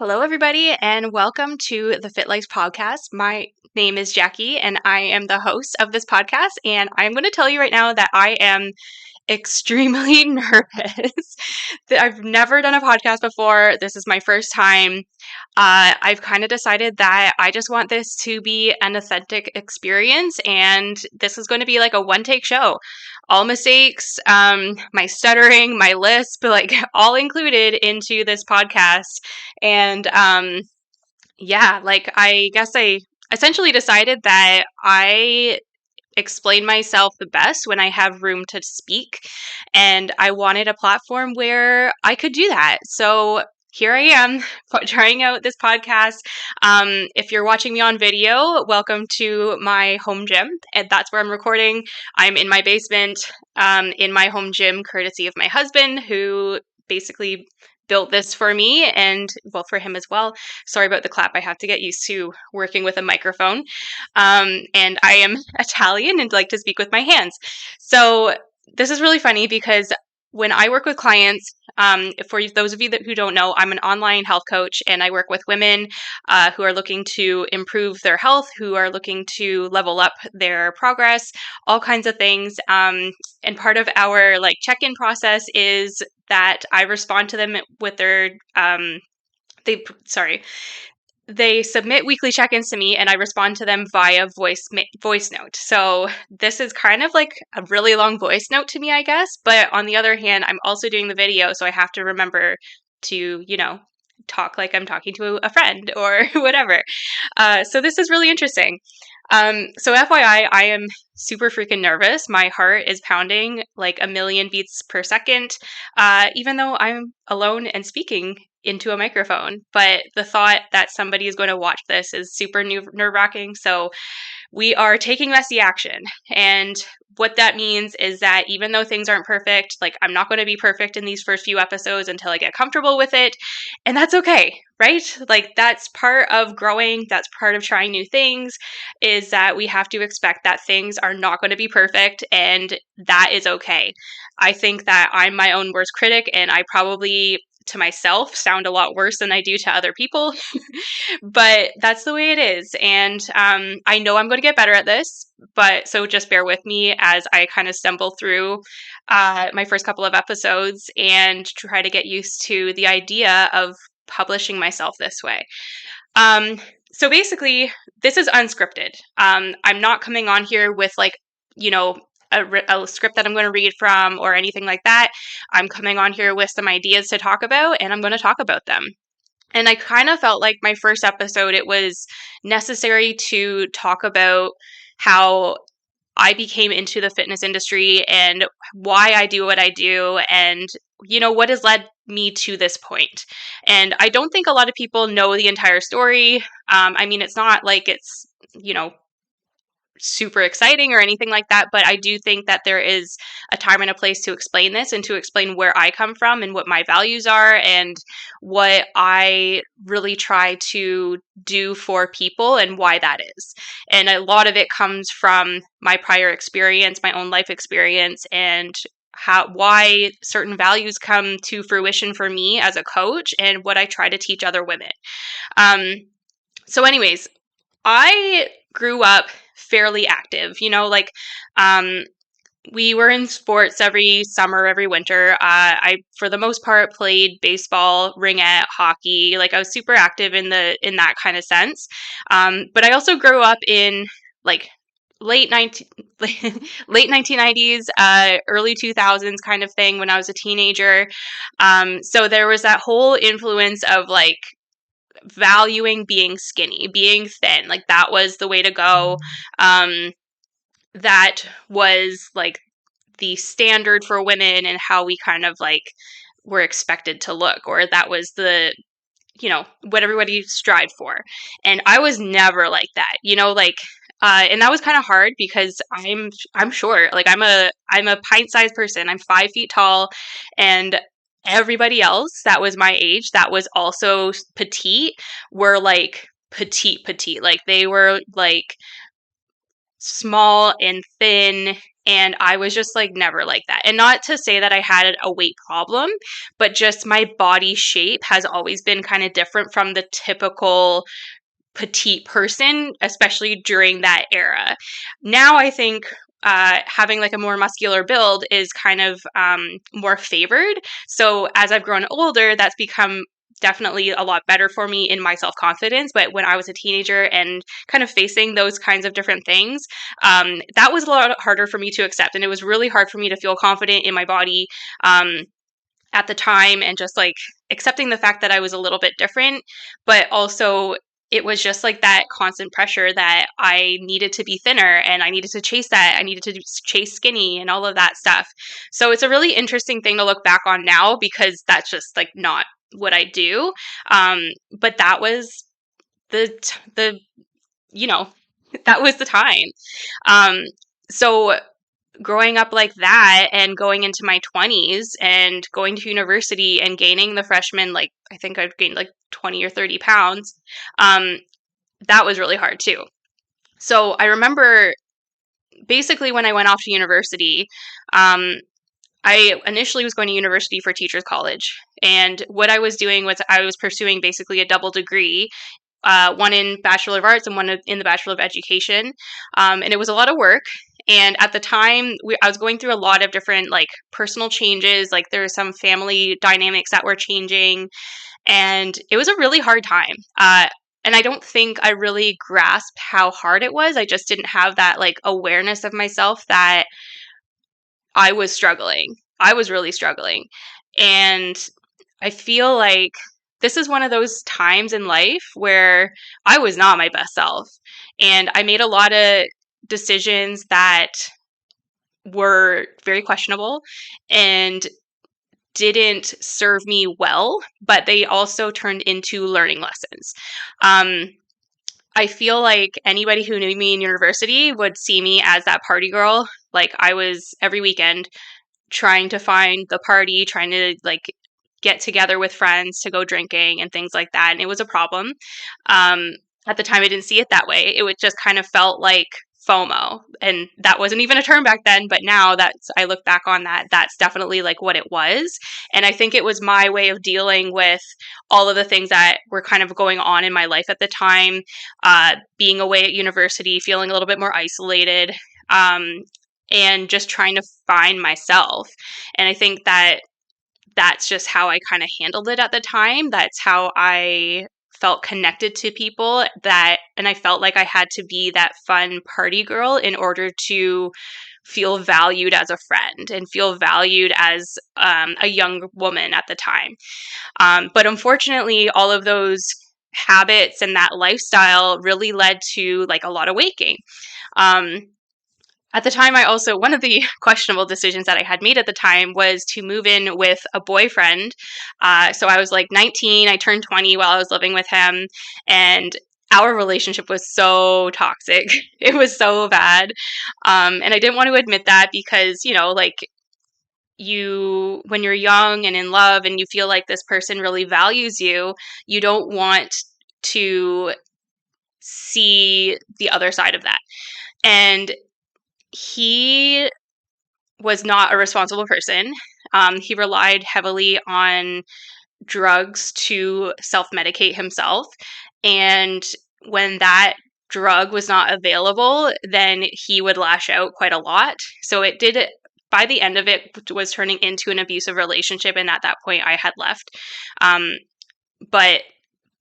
Hello, everybody, and welcome to the Fit Life podcast. My name is Jacqui, and I am the host of this podcast. And I'm going to tell you right now that I am extremely nervous. I've never done a podcast before. This is my first time. I've kind of decided that I just want this to be an authentic experience, and this is going to be like a one-take show. All mistakes, my stuttering, my lisp, like all included into this podcast. And I guess I essentially decided that I explain myself the best when I have room to speak. And I wanted a platform where I could do that. So here I am trying out this podcast. If you're watching me on video, welcome to my home gym. And that's where I'm recording. I'm in my basement, in my home gym, courtesy of my husband, who basically built this for me and for him as well. Sorry about the clap. I have to get used to working with a microphone. And I am Italian and like to speak with my hands. So this is really funny because when I work with clients, for those of you who don't know, I'm an online health coach and I work with women who are looking to improve their health, who are looking to level up their progress, all kinds of things. And part of our check-in process is that I respond to them with their they submit weekly check-ins to me and I respond to them via voice note. So this is kind of like a really long voice note to me, I guess. But on the other hand, I'm also doing the video, so I have to remember to, talk like I'm talking to a friend or whatever. So this is really interesting. So FYI, I am super freaking nervous. My heart is pounding like a million beats per second, even though I'm alone and speaking into a microphone. But the thought that somebody is going to watch this is super nerve-wracking. So we are taking messy action. And what that means is that even though things aren't perfect, I'm not going to be perfect in these first few episodes until I get comfortable with it. And that's okay, right? That's part of growing. That's part of trying new things, is that we have to expect that things are not going to be perfect. And that is okay. I think that I'm my own worst critic, and I probably to myself sound a lot worse than I do to other people, but that's the way it is. And I know I'm going to get better at this, but so just bear with me as I kind of stumble through my first couple of episodes and try to get used to the idea of publishing myself this way. So basically, this is unscripted. I'm not coming on here with a script that I'm going to read from or anything like that. I'm coming on here with some ideas to talk about, and I'm going to talk about them. And I kind of felt like my first episode, it was necessary to talk about how I became into the fitness industry and why I do what I do and, what has led me to this point. And I don't think a lot of people know the entire story. It's not like it's, super exciting or anything like that, but I do think that there is a time and a place to explain this and to explain where I come from and what my values are and what I really try to do for people and why that is. And a lot of it comes from my prior experience, my own life experience, and why certain values come to fruition for me as a coach and what I try to teach other women. So anyways, I grew up fairly active, we were in sports every summer, every winter. I, for the most part, played baseball, ringette, hockey. I was super active in that kind of sense. But I also grew up in late 1990s, early 2000s kind of thing when I was a teenager. So there was that whole influence of valuing being skinny, being thin. That was the way to go. That was the standard for women and how we kind of were expected to look, or that was the what everybody strived for. And I was never like that, and that was kind of hard because I'm short. I'm a pint-sized person. I'm 5 feet tall, and everybody else that was my age that was also petite were petite. They were small and thin, and I was just like never like that. And not to say that I had a weight problem, but just my body shape has always been kind of different from the typical petite person, especially during that era. Now I think having like a more muscular build is kind of more favored. So as I've grown older, that's become definitely a lot better for me in my self confidence. But when I was a teenager and kind of facing those kinds of different things, that was a lot harder for me to accept. And it was really hard for me to feel confident in my body. At the time, and just like accepting the fact that I was a little bit different, but also it was just like that constant pressure that I needed to be thinner and I needed to chase that. I needed to chase skinny and all of that stuff. So it's a really interesting thing to look back on now because that's just like not what I do. But that was the you know, that was the time. So growing up like that and going into my 20s and going to university and gaining the freshman, like I think I've gained like 20 or 30 pounds, that was really hard too. So I remember basically when I went off to university, I initially was going to university for teachers college. And what I was doing was I was pursuing basically a double degree, one in Bachelor of Arts and one in the Bachelor of Education. And it was a lot of work. And at the time, I was going through a lot of different like personal changes. Like there were some family dynamics that were changing, and it was a really hard time. And I don't think I really grasped how hard it was. I just didn't have that like awareness of myself that I was struggling. I was really struggling. And I feel like this is one of those times in life where I was not my best self. And I made a lot of decisions that were very questionable and didn't serve me well, but they also turned into learning lessons. I feel like anybody who knew me in university would see me as that party girl. Like I was every weekend trying to find the party, trying to like get together with friends to go drinking and things like that. And it was a problem. At the time, I didn't see it that way. It would just kind of felt like FOMO. And that wasn't even a term back then. But now that I look back on that, that's definitely like what it was. And I think it was my way of dealing with all of the things that were kind of going on in my life at the time, being away at university, feeling a little bit more isolated. And just trying to find myself. And I think that that's just how I kind of handled it at the time. That's how I felt connected to people, and I felt like I had to be that fun party girl in order to feel valued as a friend and feel valued as a young woman at the time. But unfortunately, all of those habits and that lifestyle really led to like a lot of weight gain. At the time, one of the questionable decisions that I had made at the time was to move in with a boyfriend. So I was like 19, I turned 20 while I was living with him, and our relationship was so toxic. It was so bad. And I didn't want to admit that because, like when you're young and in love and you feel like this person really values you, you don't want to see the other side of that. And he was not a responsible person. He relied heavily on drugs to self-medicate himself. And when that drug was not available, then he would lash out quite a lot. So by the end of it, was turning into an abusive relationship. And at that point, I had left. But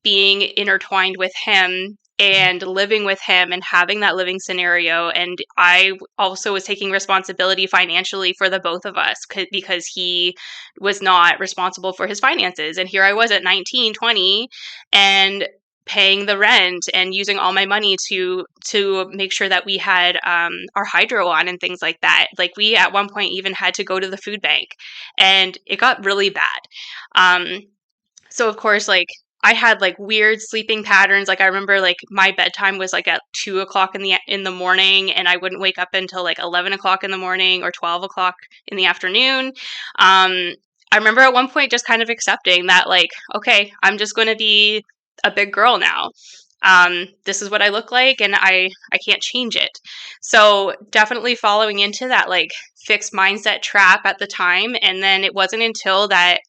being intertwined with him and living with him and having that living scenario. And I also was taking responsibility financially for the both of us because he was not responsible for his finances. And here I was at 19, 20 and paying the rent and using all my money to make sure that we had our hydro on and things like that. Like we at one point even had to go to the food bank, and it got really bad. So of course, like I had like weird sleeping patterns. Like I remember like my bedtime was like at 2:00 in the morning, and I wouldn't wake up until like 11:00 in the morning or 12:00 in the afternoon. I remember at one point just kind of accepting that like, okay, I'm just going to be a big girl now. This is what I look like, and I can't change it. So definitely following into that like fixed mindset trap at the time. And then it wasn't until that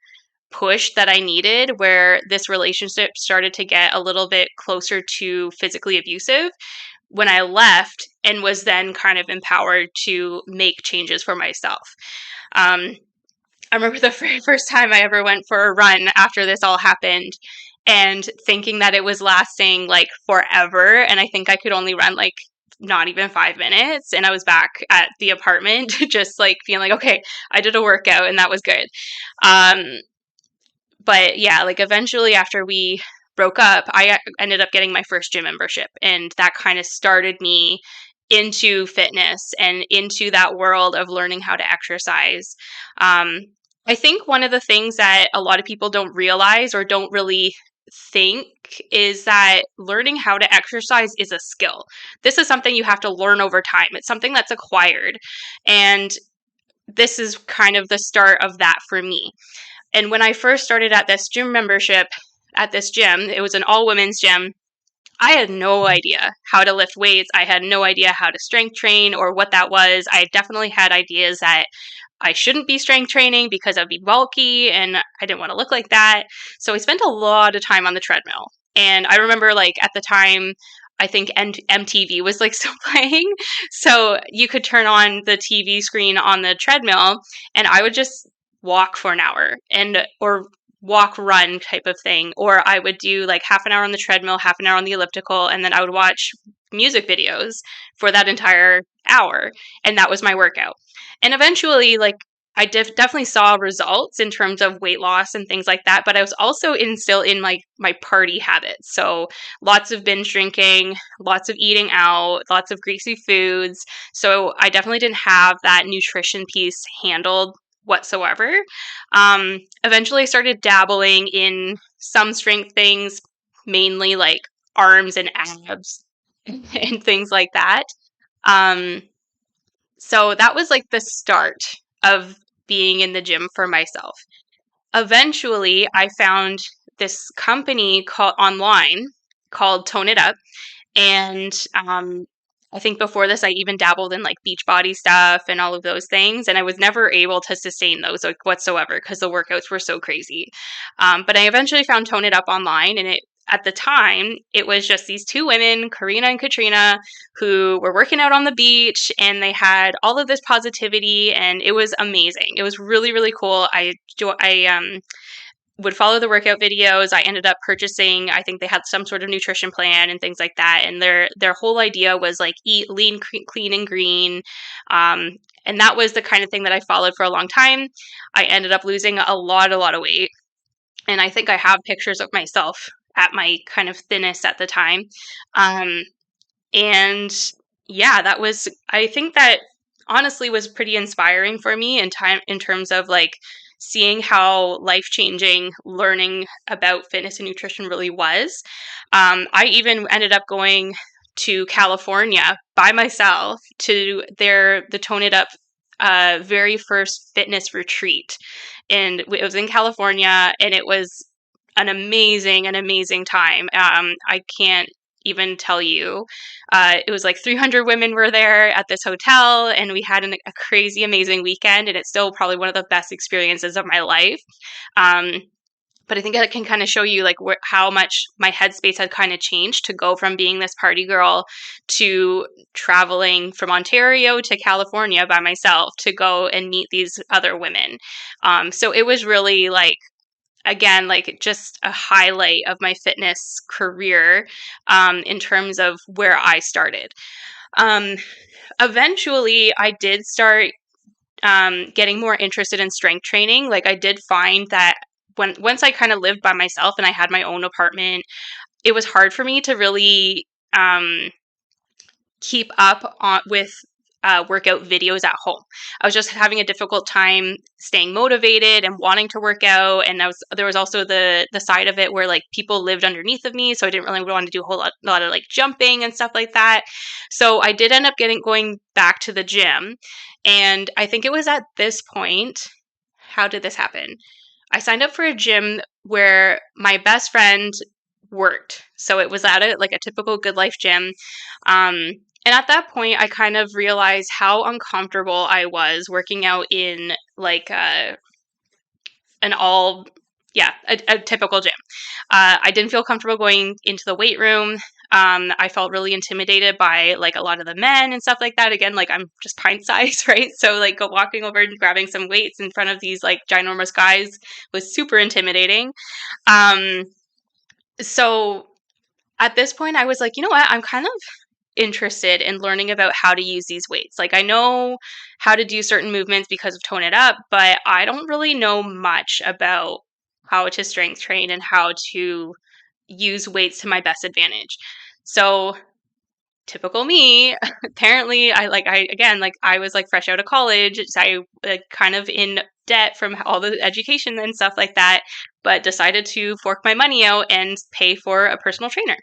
push that I needed where this relationship started to get a little bit closer to physically abusive when I left, and was then kind of empowered to make changes for myself. Um, I remember the very first time I ever went for a run after this all happened, and thinking that it was lasting like forever. And I think I could only run like not even 5 minutes. And I was back at the apartment, just like feeling like, okay, I did a workout and that was good. Um, but yeah, like eventually after we broke up, I ended up getting my first gym membership, and that kind of started me into fitness and into that world of learning how to exercise. Um, I think one of the things that a lot of people don't realize or don't really think is that learning how to exercise is a skill. This is something you have to learn over time. It's something that's acquired. And this is kind of the start of that for me. And when I first started at this gym membership at this gym, it was an all women's gym. I had no idea how to lift weights. I had no idea how to strength train or what that was. I definitely had ideas that I shouldn't be strength training because I'd be bulky and I didn't want to look like that. So I spent a lot of time on the treadmill. And I remember like at the time, I think MTV was like still playing. So you could turn on the TV screen on the treadmill, and I would just walk for an hour or walk run type of thing. Or I would do like half an hour on the treadmill, half an hour on the elliptical, and then I would watch music videos for that entire hour. And that was my workout. And eventually, like, I definitely saw results in terms of weight loss and things like that, but I was also still in like my party habits. So lots of binge drinking, lots of eating out, lots of greasy foods. So I definitely didn't have that nutrition piece handled whatsoever. Eventually, I started dabbling in some strength things, mainly like arms and abs and things like that. Um, so that was like the start of being in the gym for myself. Eventually, I found this company called online called Tone It Up, and I think before this, I even dabbled in like Beachbody stuff and all of those things. And I was never able to sustain those like whatsoever because the workouts were so crazy. But I eventually found Tone It Up online, and at the time, it was just these two women, Karina and Katrina, who were working out on the beach, and they had all of this positivity, and it was amazing. It was really, really cool. I would follow the workout videos. I ended up purchasing, I think they had some sort of nutrition plan and things like that. And their whole idea was like eat lean, clean, and green. And that was the kind of thing that I followed for a long time. I ended up losing a lot of weight. And I think I have pictures of myself at my kind of thinnest at the time. Um, and yeah, I think that honestly was pretty inspiring for me in terms of like seeing how life-changing learning about fitness and nutrition really was. I even ended up going to California by myself to the Tone It Up very first fitness retreat. And it was in California, and it was an amazing time. I can't even tell you. It was like 300 women were there at this hotel, and we had a crazy, amazing weekend, and it's still probably one of the best experiences of my life. But I think I can kind of show you like how much my headspace had kind of changed to go from being this party girl to traveling from Ontario to California by myself to go and meet these other women. So it was really like, again, like just a highlight of my fitness career in terms of where I started. Eventually, I did start getting more interested in strength training. Like I did find that once I kind of lived by myself and I had my own apartment, it was hard for me to really keep up with workout videos at home. I was just having a difficult time staying motivated and wanting to work out. And there was also the side of it where like people lived underneath of me. So I didn't really want to do a lot of like jumping and stuff like that. So I did end up going back to the gym. And I think it was at this point, how did this happen? I signed up for a gym where my best friend worked. So it was at a typical Good Life gym. And at that point, I kind of realized how uncomfortable I was working out in like an all, yeah, a typical gym. I didn't feel comfortable going into the weight room. I felt really intimidated by like a lot of the men and stuff like that. Again, like I'm just pint size, right? So like walking over and grabbing some weights in front of these like ginormous guys was super intimidating. Um, so at this point, I was like, you know what? I'm kind of interested in learning about how to use these weights. Like I know how to do certain movements because of Tone It Up, but I don't really know much about how to strength train and how to use weights to my best advantage. So typical me, apparently I was like fresh out of college. So I kind of in debt from all the education and stuff like that, but decided to fork my money out and pay for a personal trainer.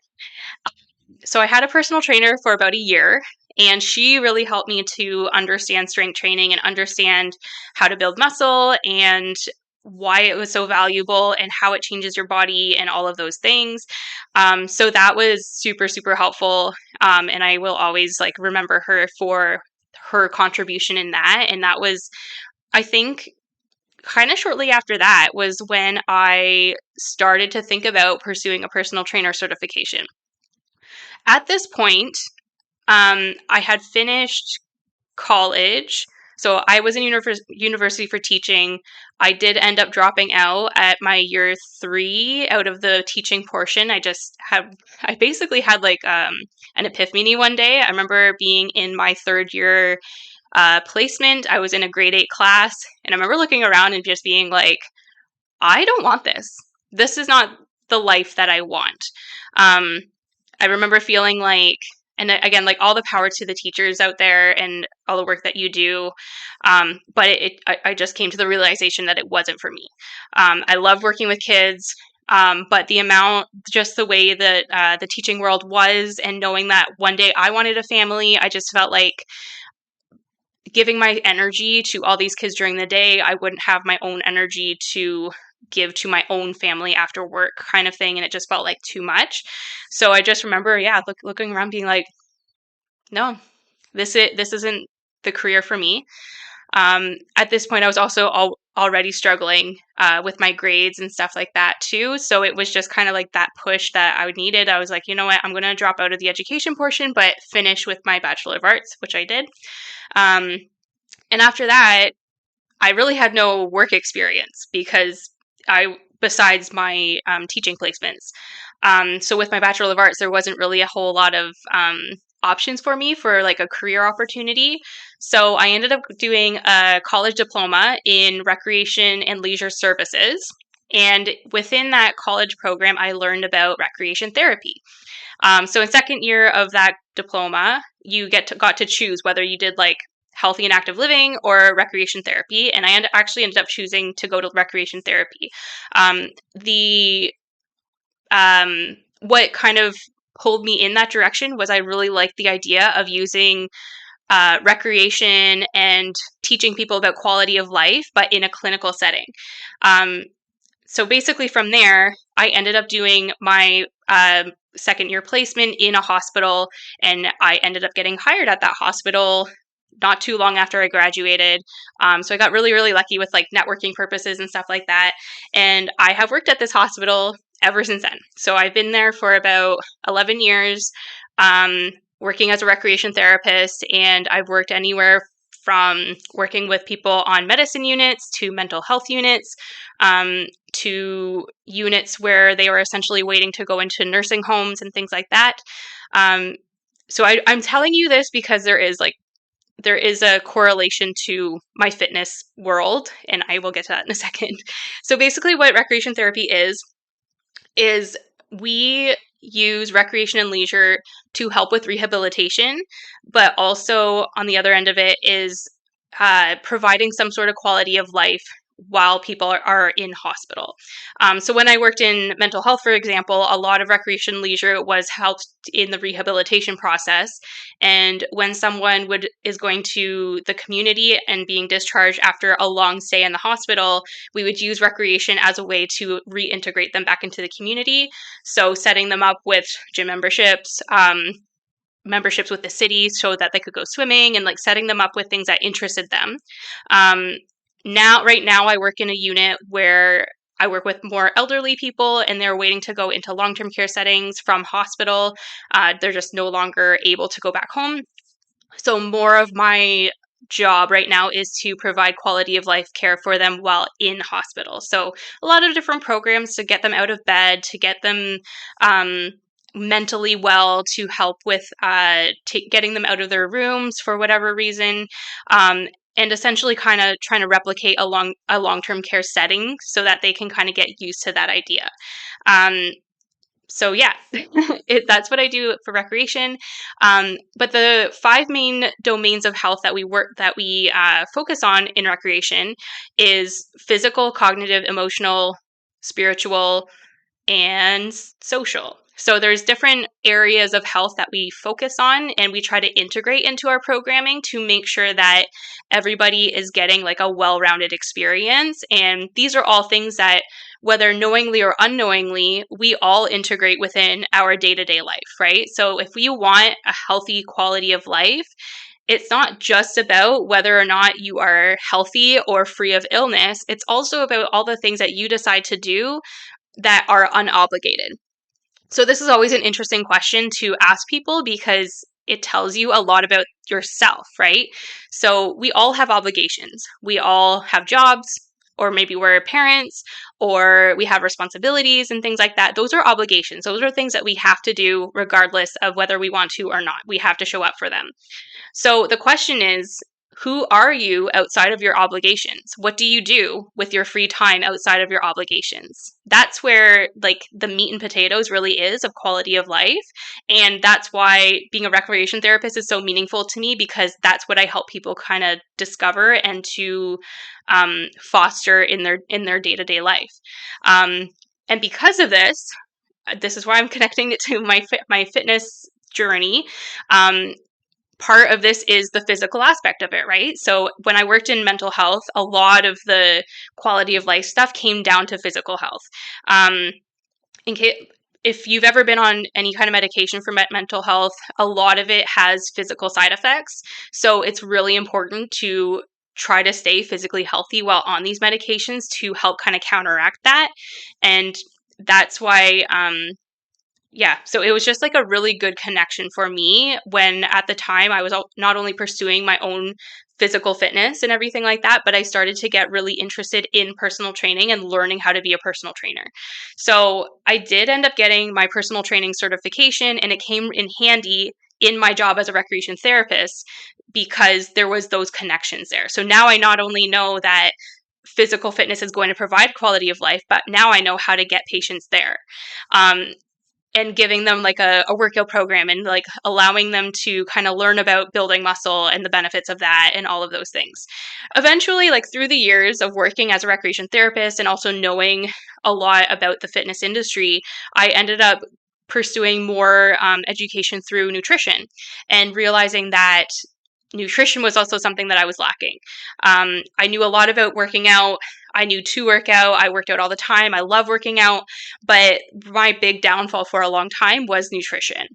So I had a personal trainer for about a year, and she really helped me to understand strength training and understand how to build muscle and why it was so valuable and how it changes your body and all of those things. So that was super, super helpful. And I will always like remember her for her contribution in that. And that was, I think, kind of shortly after that was when I started to think about pursuing a personal trainer certification. At this point, I had finished college. So I was in university for teaching. I did end up dropping out at my year 3 out of the teaching portion. I basically had like an epiphany one day. I remember being in my 3rd year placement. I was in a grade 8 class, and I remember looking around and just being like, I don't want this. This is not the life that I want. I remember feeling like, and again, like all the power to the teachers out there and all the work that you do. But I just came to the realization that it wasn't for me. I love working with kids, but just the way that the teaching world was, and knowing that one day I wanted a family, I just felt like giving my energy to all these kids during the day, I wouldn't have my own energy to give to my own family after work kind of thing. And it just felt like too much. So I just remember, looking around being like, no, this isn't the career for me. At this point, I was also already struggling with my grades and stuff like that too. So it was just kind of like that push that I needed. I was like, you know what, I'm going to drop out of the education portion, but finish with my Bachelor of Arts, which I did. And after that, I really had no work experience besides my teaching placements. So with my Bachelor of Arts, there wasn't really a whole lot of options for me for like a career opportunity. So I ended up doing a college diploma in recreation and leisure services. And within that college program, I learned about recreation therapy. So in second year of that diploma, you got to choose whether you did like healthy and active living or recreation therapy. And I actually ended up choosing to go to recreation therapy. What kind of pulled me in that direction was I really liked the idea of using recreation and teaching people about quality of life, but in a clinical setting. So basically from there, I ended up doing my second year placement in a hospital, and I ended up getting hired at that hospital not too long after I graduated. So I got really, really lucky with like networking purposes and stuff like that. And I have worked at this hospital ever since then. So I've been there for about 11 years, working as a recreation therapist, and I've worked anywhere from working with people on medicine units to mental health units, to units where they were essentially waiting to go into nursing homes and things like that. So I'm telling you this because there is a correlation to my fitness world, and I will get to that in a second. So basically what recreation therapy is we use recreation and leisure to help with rehabilitation, but also on the other end of it is providing some sort of quality of life while people are in hospital. So when I worked in mental health, for example, a lot of recreation leisure was helped in the rehabilitation process. And when someone is going to the community and being discharged after a long stay in the hospital, we would use recreation as a way to reintegrate them back into the community. So setting them up with gym memberships, memberships with the city so that they could go swimming, and like setting them up with things that interested them. Right now I work in a unit where I work with more elderly people, and they're waiting to go into long-term care settings from hospital. They're just no longer able to go back home. So more of my job right now is to provide quality of life care for them while in hospital. So a lot of different programs to get them out of bed, to get them mentally well, to help with getting them out of their rooms for whatever reason, and essentially kind of trying to replicate a long-term care setting so that they can kind of get used to that idea. So yeah, that's what I do for recreation. But the 5 main domains of health that we focus on in recreation is physical, cognitive, emotional, spiritual, and social. So there's different areas of health that we focus on, and we try to integrate into our programming to make sure that everybody is getting like a well-rounded experience. And these are all things that, whether knowingly or unknowingly, we all integrate within our day-to-day life, right? So if we want a healthy quality of life, it's not just about whether or not you are healthy or free of illness. It's also about all the things that you decide to do that are unobligated. So this is always an interesting question to ask people because it tells you a lot about yourself, right? So we all have obligations. We all have jobs, or maybe we're parents, or we have responsibilities and things like that. Those are obligations. Those are things that we have to do regardless of whether we want to or not. We have to show up for them. So the question is, who are you outside of your obligations? What do you do with your free time outside of your obligations? That's where like the meat and potatoes really is of quality of life. And that's why being a recreation therapist is so meaningful to me, because that's what I help people kind of discover and to foster in their day-to-day life. And because of this is why I'm connecting it to my fitness journey. Part of this is the physical aspect of it, right? So when I worked in mental health, a lot of the quality of life stuff came down to physical health. If you've ever been on any kind of medication for mental health, a lot of it has physical side effects. So it's really important to try to stay physically healthy while on these medications to help kind of counteract that. And that's why so it was just like a really good connection for me when at the time I was not only pursuing my own physical fitness and everything like that, but I started to get really interested in personal training and learning how to be a personal trainer. So I did end up getting my personal training certification, and it came in handy in my job as a recreation therapist because there was those connections there. So now I not only know that physical fitness is going to provide quality of life, but now I know how to get patients there. And giving them like a workout program and like allowing them to kind of learn about building muscle and the benefits of that and all of those things. Eventually, like through the years of working as a recreation therapist and also knowing a lot about the fitness industry, I ended up pursuing more education through nutrition and realizing that nutrition was also something that I was lacking. I knew a lot about working out. I knew to work out. I worked out all the time. I love working out. But my big downfall for a long time was nutrition.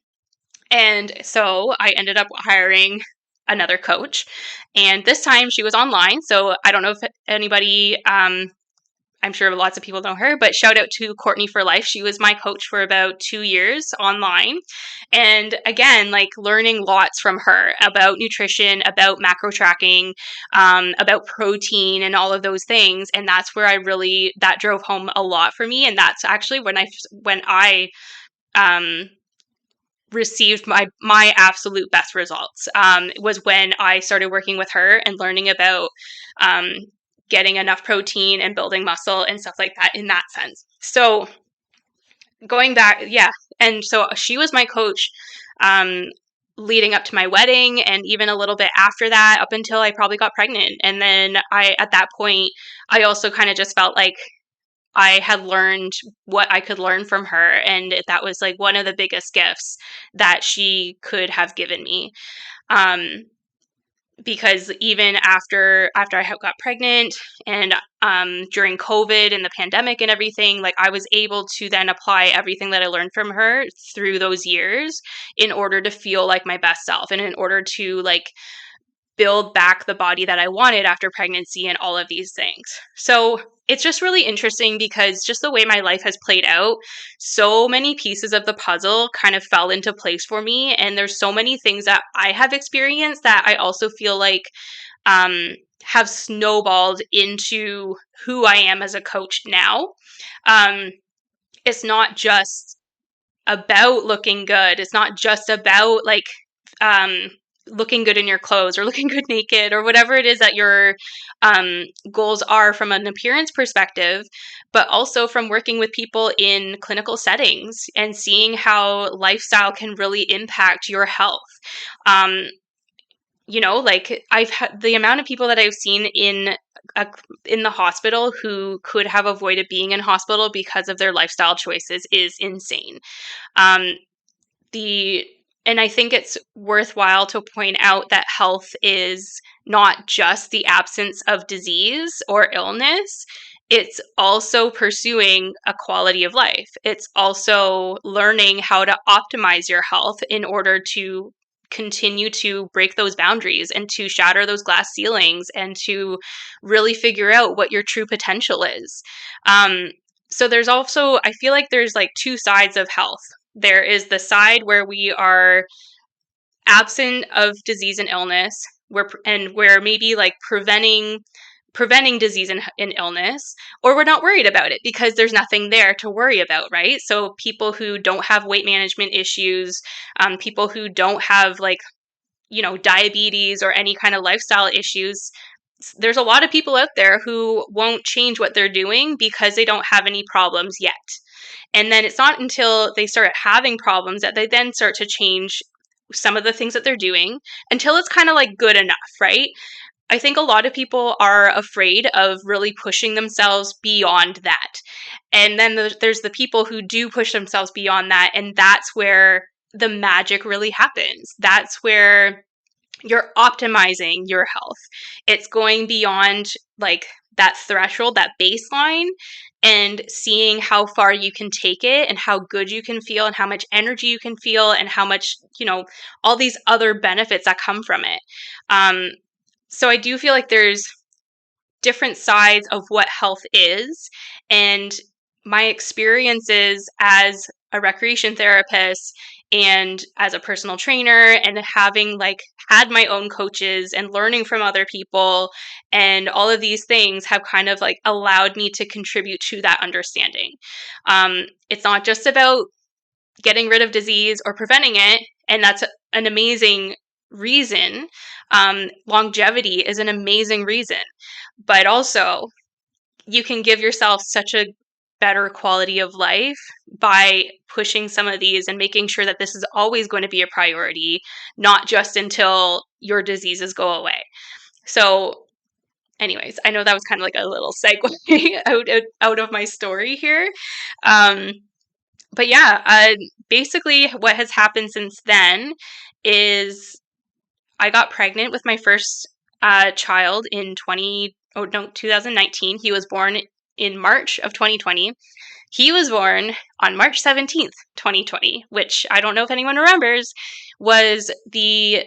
And so I ended up hiring another coach. And this time she was online. So I don't know if anybody, I'm sure lots of people know her, but shout out to Courtney for Life. She was my coach for about 2 years online. And again, like learning lots from her about nutrition, about macro tracking, about protein and all of those things. And that's where that drove home a lot for me. And that's actually when I received my absolute best results, was when I started working with her and learning about getting enough protein and building muscle and stuff like that in that sense. So going back, and so she was my coach leading up to my wedding, and even a little bit after that, up until I probably got pregnant. And then at that point, I also kind of just felt like I had learned what I could learn from her. And that was like one of the biggest gifts that she could have given me. Um, because even after I got pregnant and during COVID and the pandemic and everything, like I was able to then apply everything that I learned from her through those years in order to feel like my best self and in order to like build back the body that I wanted after pregnancy and all of these things. So it's just really interesting because just the way my life has played out, so many pieces of the puzzle kind of fell into place for me. And there's so many things that I have experienced that I also feel like have snowballed into who I am as a coach now. Um, it's not just about looking good. It's not just about like um, looking good in your clothes or looking good naked or whatever it is that your goals are from an appearance perspective, but also from working with people in clinical settings and seeing how lifestyle can really impact your health. Um, like I've had the amount of people that I've seen a, in the hospital who could have avoided being in hospital because of their lifestyle choices is insane. Um, the and I think it's worthwhile to point out that health is not just the absence of disease or illness. It's also pursuing a quality of life. It's also learning how to optimize your health in order to continue to break those boundaries and to shatter those glass ceilings and to really figure out what your true potential is. So there's also, I feel like there's like two sides of health. There is the side where we are absent of disease and illness, where maybe like preventing disease and illness, or we're not worried about it because there's nothing there to worry about, right? So people who don't have weight management issues, people who don't have like diabetes or any kind of lifestyle issues, there's a lot of people out there who won't change what they're doing because they don't have any problems yet. And then it's not until they start having problems that they then start to change some of the things that they're doing until it's kind of like good enough, right? I think a lot of people are afraid of really pushing themselves beyond that. And then there's the people who do push themselves beyond that. And that's where the magic really happens. That's where you're optimizing your health. It's going beyond like that threshold, that baseline, and seeing how far you can take it and how good you can feel and how much energy you can feel and how much, all these other benefits that come from it. So I do feel like there's different sides of what health is. And my experiences as a recreation therapist and as a personal trainer and having like had my own coaches and learning from other people and all of these things have kind of like allowed me to contribute to that understanding. It's not just about getting rid of disease or preventing it, and that's an amazing reason. Longevity is an amazing reason, but also you can give yourself such a better quality of life by pushing some of these and making sure that this is always going to be a priority, not just until your diseases go away. So anyways, I know that was kind of like a little segue out of my story here. But yeah, basically what has happened since then is I got pregnant with my first child in 2019. He was born in March of 2020. He was born on March 17th, 2020, which I don't know if anyone remembers, was the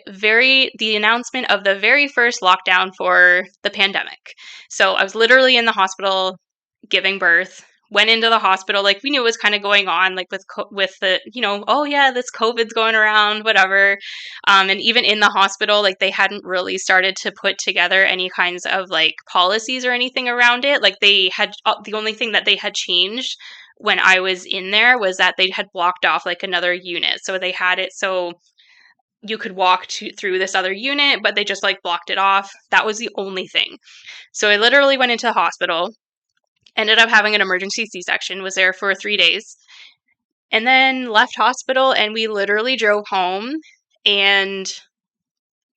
announcement of the very first lockdown for the pandemic. So I was literally in the hospital giving birth. Went into the hospital, like we knew it was kind of going on, like with the, oh yeah, this COVID's going around, whatever. And even in the hospital, like they hadn't really started to put together any kinds of like policies or anything around it. Like they had, the only thing that they had changed when I was in there was that they had blocked off like another unit. So they had it so you could walk through this other unit, but they just like blocked it off. That was the only thing. So I literally went into the hospital. Ended up having an emergency C-section, was there for 3 days, and then left hospital, and we literally drove home. and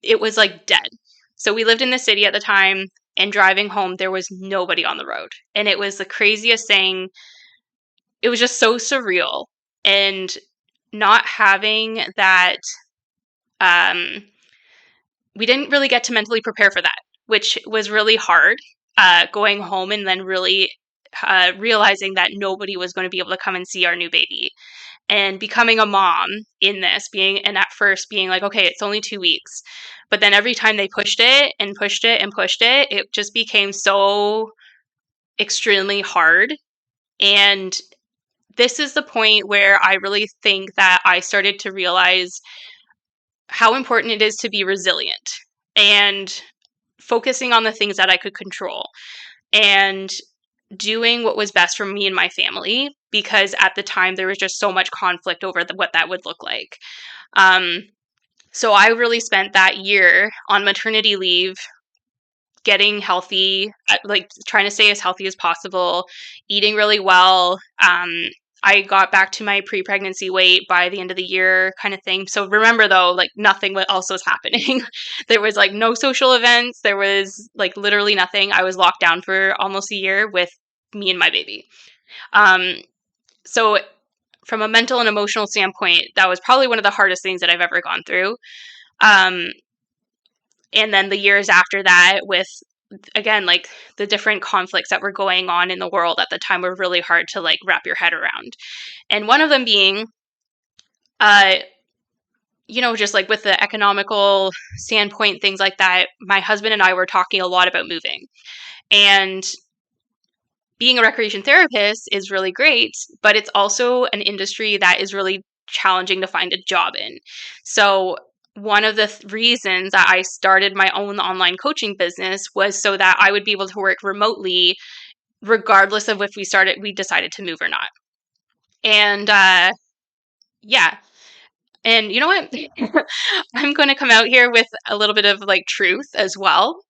it was like dead. So we lived in the city at the time, and driving home, there was nobody on the road. And it was the craziest thing. It was just so surreal. And not having that, um, we didn't really get to mentally prepare for that, which was really hard. Going home and then really realizing that nobody was going to be able to come and see our new baby, and becoming a mom in this, and at first being like, okay, it's only 2 weeks. But then every time they pushed it and pushed it and pushed it, it just became so extremely hard. And this is the point where I really think that I started to realize how important it is to be resilient and focusing on the things that I could control and doing what was best for me and my family, because at the time there was just so much conflict over what that would look like. So I really spent that year on maternity leave getting healthy, like trying to stay as healthy as possible, eating really well. I got back to my pre-pregnancy weight by the end of the year, kind of thing. So remember though, like nothing else was happening. There was like no social events. There was like literally nothing. I was locked down for almost a year with me and my baby. So from a mental and emotional standpoint, that was probably one of the hardest things that I've ever gone through. And then the years after that, with, again, like the different conflicts that were going on in the world at the time were really hard to like wrap your head around. And one of them being, just like with the economical standpoint, things like that, my husband and I were talking a lot about moving. And being a recreation therapist is really great, but it's also an industry that is really challenging to find a job in. So one of the reasons that I started my own online coaching business was so that I would be able to work remotely regardless of if we decided to move or not. And yeah. And you know what? I'm going to come out here with a little bit of like truth as well.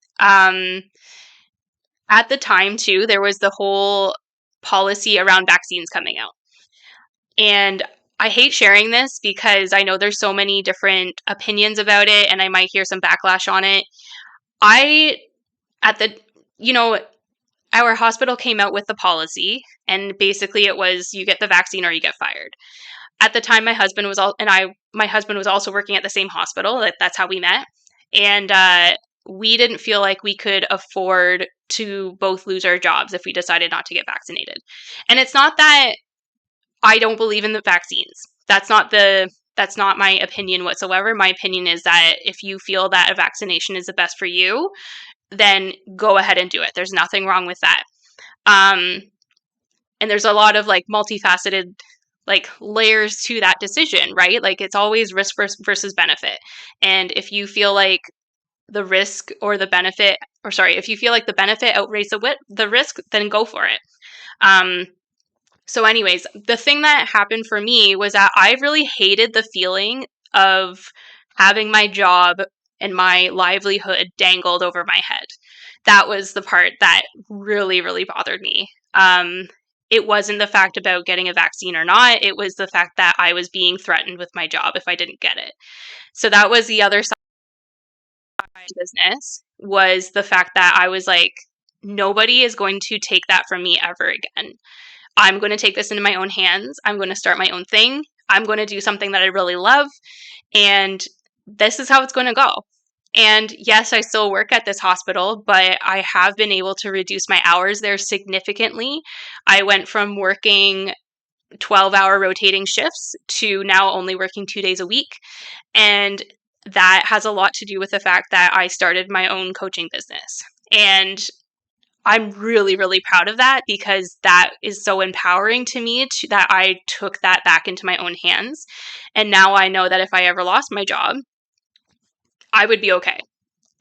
At the time too, there was the whole policy around vaccines coming out. And I hate sharing this because I know there's so many different opinions about it and I might hear some backlash on it. Our hospital came out with the policy, and basically it was you get the vaccine or you get fired. At the time, my husband was also working at the same hospital. That's how we met. And we didn't feel like we could afford to both lose our jobs if we decided not to get vaccinated. And it's not that I don't believe in the vaccines. That's not my opinion whatsoever. My opinion is that if you feel that a vaccination is the best for you, then go ahead and do it. There's nothing wrong with that. And there's a lot of like multifaceted like layers to that decision, right? Like it's always risk versus benefit. And if you feel like the risk or the benefit, if you feel like the benefit outweighs the risk, then go for it. So anyways, the thing that happened for me was that I really hated the feeling of having my job and my livelihood dangled over my head. That was the part that really, really bothered me. It wasn't the fact about getting a vaccine or not. It was the fact that I was being threatened with my job if I didn't get it. So that was the other side of my business, was the fact that I was like, nobody is going to take that from me ever again. I'm going to take this into my own hands. I'm going to start my own thing. I'm going to do something that I really love. And this is how it's going to go. And yes, I still work at this hospital, but I have been able to reduce my hours there significantly. I went from working 12-hour rotating shifts to now only working 2 days a week. And that has a lot to do with the fact that I started my own coaching business. And I'm really, really proud of that, because that is so empowering to me that I took that back into my own hands. And now I know that if I ever lost my job, I would be okay.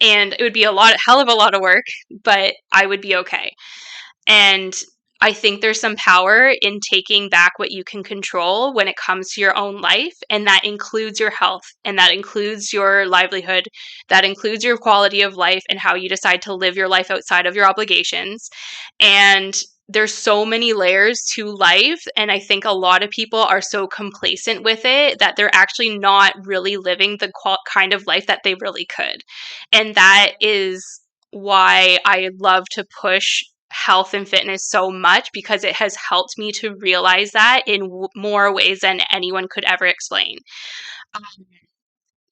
And it would be hell of a lot of work, but I would be okay. And I think there's some power in taking back what you can control when it comes to your own life. And that includes your health, and that includes your livelihood, that includes your quality of life and how you decide to live your life outside of your obligations. And there's so many layers to life. And I think a lot of people are so complacent with it that they're actually not really living the kind of life that they really could. And that is why I love to push health and fitness so much, because it has helped me to realize that in more ways than anyone could ever explain. Um,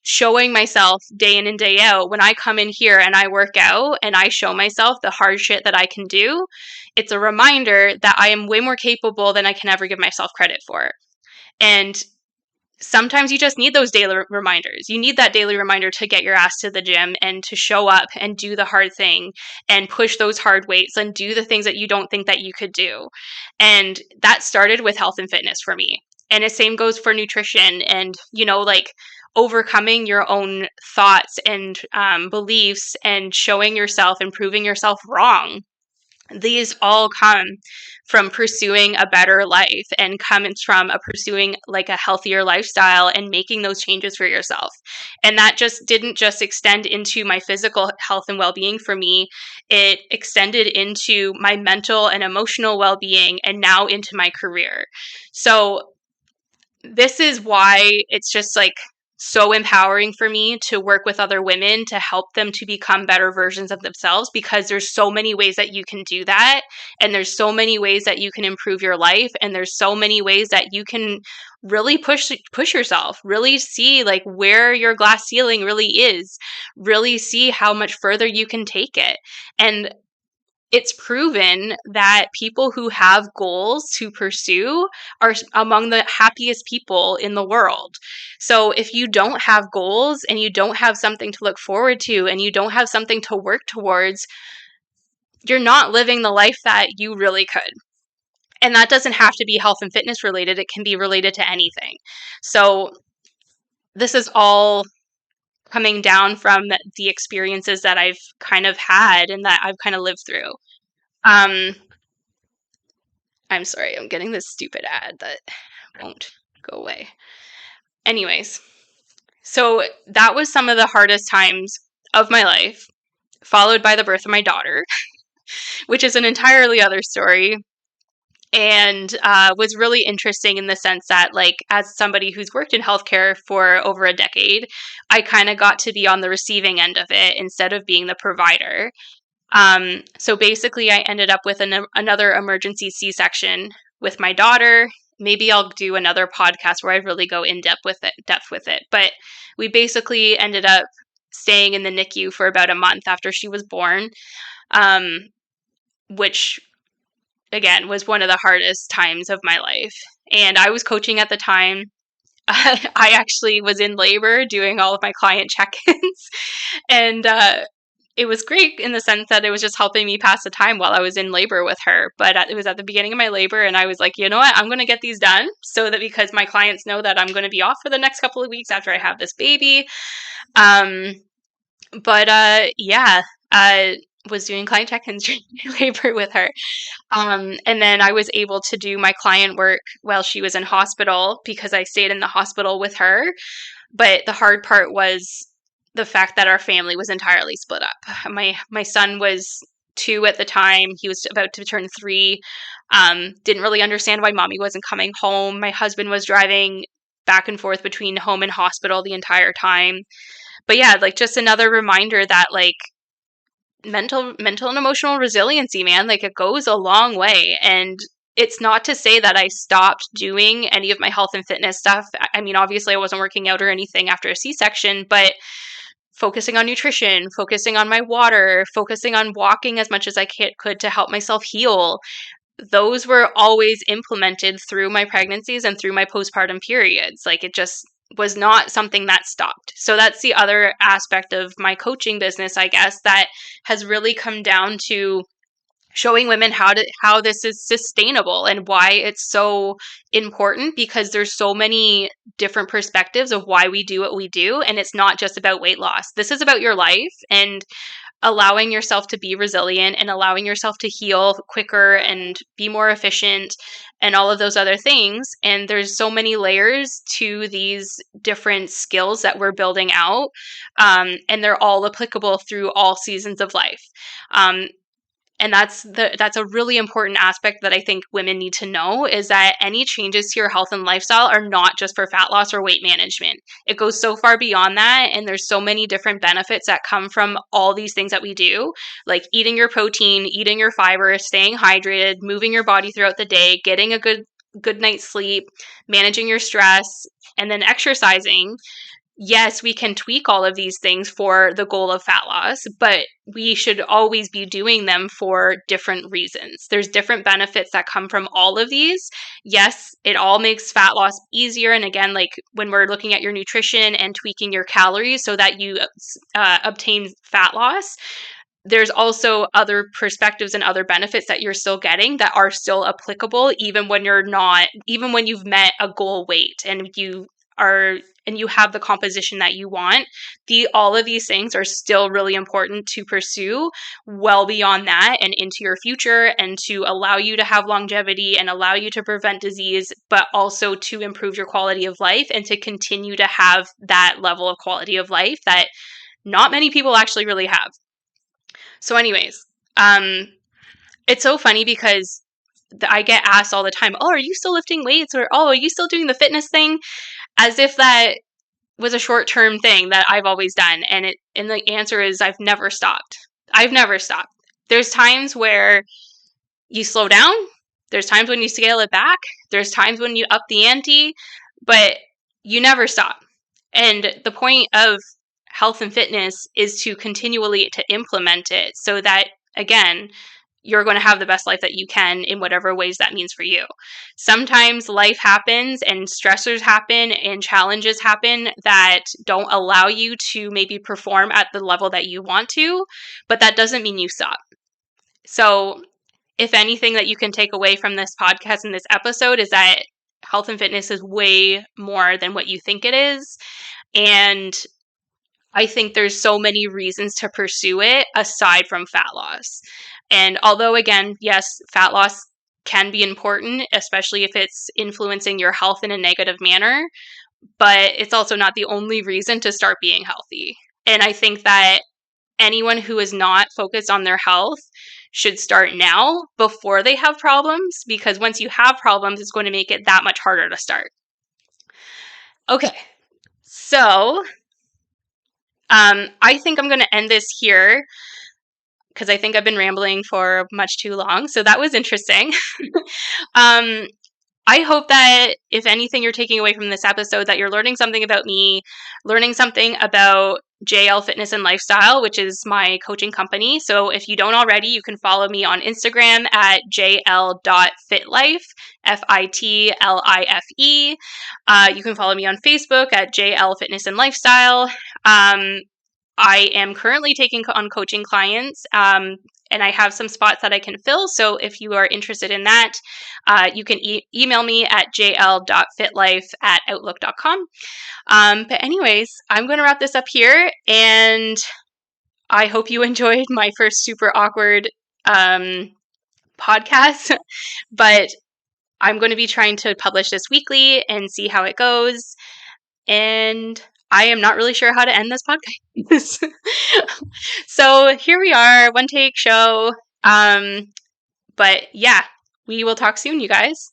Showing myself day in and day out, when I come in here and I work out and I show myself the hard shit that I can do, it's a reminder that I am way more capable than I can ever give myself credit for. And sometimes you just need those daily reminders. You need that daily reminder to get your ass to the gym and to show up and do the hard thing and push those hard weights and do the things that you don't think that you could do. And that started with health and fitness for me. And the same goes for nutrition and, like overcoming your own thoughts and beliefs and showing yourself and proving yourself wrong. These all come from pursuing a better life and comes from pursuing like a healthier lifestyle and making those changes for yourself. And that just didn't just extend into my physical health and well-being for me. It extended into my mental and emotional well-being and now into my career. So this is why it's just like so empowering for me to work with other women to help them to become better versions of themselves, because there's so many ways that you can do that, and there's so many ways that you can improve your life, and there's so many ways that you can really push yourself, really see like where your glass ceiling really is, really see how much further you can take it. And it's proven that people who have goals to pursue are among the happiest people in the world. So if you don't have goals and you don't have something to look forward to and you don't have something to work towards, you're not living the life that you really could. And that doesn't have to be health and fitness related. It can be related to anything. So this is all coming down from the experiences that I've kind of had and that I've kind of lived through. Um, I'm sorry, I'm getting this stupid ad that won't go away. Anyways, so that was some of the hardest times of my life, followed by the birth of my daughter, which is an entirely other story. And was really interesting in the sense that, like, as somebody who's worked in healthcare for over a decade, I kind of got to be on the receiving end of it instead of being the provider. So basically, I ended up with another emergency C-section with my daughter. Maybe I'll do another podcast where I really go in depth with it. But we basically ended up staying in the NICU for about a month after she was born, which again was one of the hardest times of my life. And I was coaching at the time. I actually was in labor doing all of my client check-ins, and it was great in the sense that it was just helping me pass the time while I was in labor with her. But it was at the beginning of my labor, and I was like, you know what? I'm going to get these done so that, because my clients know that I'm going to be off for the next couple of weeks after I have this baby. Yeah, I was doing client check-ins during labor with her. And then I was able to do my client work while she was in hospital because I stayed in the hospital with her. But the hard part was the fact that our family was entirely split up. My son was 2 at the time. He was about to turn 3. Didn't really understand why mommy wasn't coming home. My husband was driving back and forth between home and hospital the entire time. But yeah, like just another reminder that like mental and emotional resiliency, man, like it goes a long way. And it's not to say that I stopped doing any of my health and fitness stuff. I mean, obviously I wasn't working out or anything after a C-section, but focusing on nutrition, focusing on my water, focusing on walking as much as I could to help myself heal. Those were always implemented through my pregnancies and through my postpartum periods. Like it just was not something that stopped. So that's the other aspect of my coaching business, I guess, that has really come down to showing women how this is sustainable and why it's so important, because there's so many different perspectives of why we do what we do, and it's not just about weight loss. This is about your life and allowing yourself to be resilient and allowing yourself to heal quicker and be more efficient and all of those other things. And there's so many layers to these different skills that we're building out, and they're all applicable through all seasons of life. And that's a really important aspect that I think women need to know, is that any changes to your health and lifestyle are not just for fat loss or weight management. It goes so far beyond that, and there's so many different benefits that come from all these things that we do, like eating your protein, eating your fiber, staying hydrated, moving your body throughout the day, getting a good night's sleep, managing your stress, and then exercising. Yes, we can tweak all of these things for the goal of fat loss, but we should always be doing them for different reasons. There's different benefits that come from all of these. Yes, it all makes fat loss easier. And again, like when we're looking at your nutrition and tweaking your calories so that you obtain fat loss, there's also other perspectives and other benefits that you're still getting that are still applicable, even when even when you've met a goal weight and you have the composition that you want. All of these things are still really important to pursue well beyond that and into your future, and to allow you to have longevity and allow you to prevent disease, but also to improve your quality of life and to continue to have that level of quality of life that not many people actually really have. So anyways, it's so funny because I get asked all the time, oh, are you still lifting weights? Or, oh, are you still doing the fitness thing? As if that was a short-term thing that I've always done. And the answer is I've never stopped. I've never stopped. There's times where you slow down. There's times when you scale it back. There's times when you up the ante, but you never stop. And the point of health and fitness is to continually to implement it so that, again, you're going to have the best life that you can in whatever ways that means for you. Sometimes life happens and stressors happen and challenges happen that don't allow you to maybe perform at the level that you want to, but that doesn't mean you stop. So if anything that you can take away from this podcast and this episode is that health and fitness is way more than what you think it is. And I think there's so many reasons to pursue it aside from fat loss. And although, again, yes, fat loss can be important, especially if it's influencing your health in a negative manner, but it's also not the only reason to start being healthy. And I think that anyone who is not focused on their health should start now before they have problems, because once you have problems, it's going to make it that much harder to start. Okay, so I think I'm going to end this here because I think I've been rambling for much too long. So that was interesting. I hope that if anything you're taking away from this episode, that you're learning something about me, learning something about JL Fitness and Lifestyle, which is my coaching company. So if you don't already, you can follow me on Instagram at jl.fitlife, FITLIFE. You can follow me on Facebook at JL Fitness and Lifestyle. I am currently taking on coaching clients, and I have some spots that I can fill. So if you are interested in that, you can email me at jl.fitlife@outlook.com. But anyways, I'm going to wrap this up here, and I hope you enjoyed my first super awkward podcast. But I'm going to be trying to publish this weekly and see how it goes. And I am not really sure how to end this podcast. So here we are, one take show. But yeah, we will talk soon, you guys.